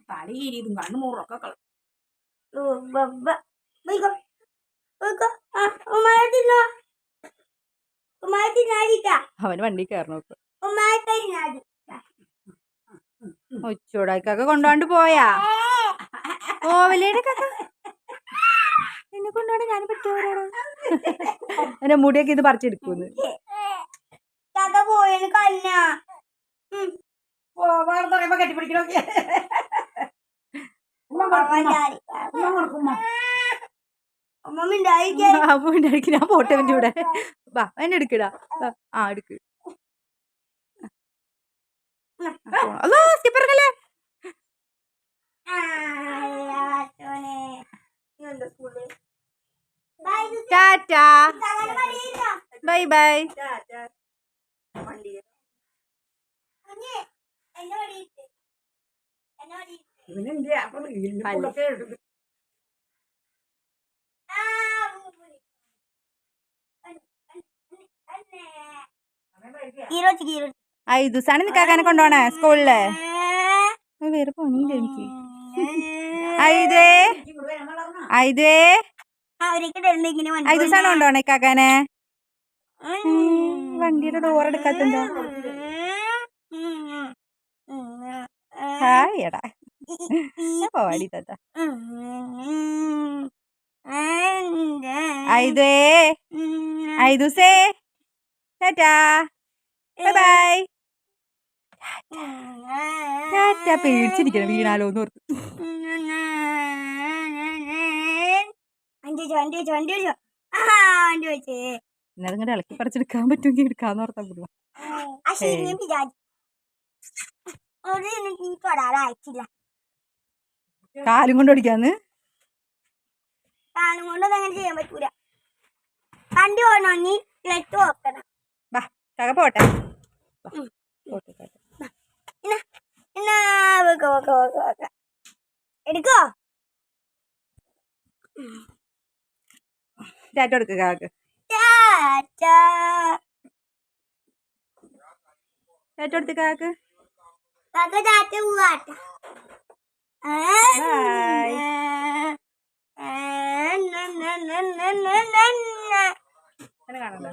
തലയിരിതും കണ്ണുമൂറൊക്കെ അവന് വണ്ടി കയറണം. ഉച്ചോടാക്കൊക്കെ കൊണ്ടോണ്ട് പോയാ ഓവലേടെ എന്നെ കൊണ്ടോണ്ട് ഞാൻ പറ്റുമോ? എന്റെ മുടിയൊക്കെ ഇത് പറിച്ചെടുക്കൂന്ന് കെട്ടിപ്പിടിക്കണോക്കെ ഞാൻ പോട്ടെ എന്റെ കൂടെ. വാ എന്നെ എടുക്കടാ. ആ എടുക്ക്. അല്ലോ സ്കിപ്പറല്ലേ. Tata bye bye. ദിവസാണ് നിക്കാക്കാനെ കൊണ്ടോണേ സ്കൂളില്. വേറെ പണിയില്ല എനിക്ക്. ദിവസാണ് കൊണ്ടോണേ കാക്കാനെ. വണ്ടിയുടെ ഡോറെടുക്കാത്തുണ്ടോ? ഹായ് എടാ പോവാടി താത്ത. ഐദുസേ ടാറ്റാ ബൈ ബൈ. ടാറ്റാ. പേടിച്ചിരിക്കണം വീണാലോന്ന് ഓർത്ത്. ഇന്നലെ ഇളക്കി പറിച്ചെടുക്കാൻ പറ്റുമെങ്കിൽ എടുക്കാന്ന് ഓർത്താ കൂടുക. കാലും കൊണ്ട് ഓടിക്കാന്ന്. കാലും കൊണ്ട് അങ്ങനെ ചെയ്യാൻ പറ്റൂല. വണ്ടി ഓടണമെങ്കിൽ ക്ലച്ച് നോക്കണം. വാ തക പോട്ടെ. എടുക്കോ? ടാറ്റ കൊടുക്കുക കാക്ക്. ടാറ്റ കൊടുത്ത് കാക്ക്. കാണണ്ട.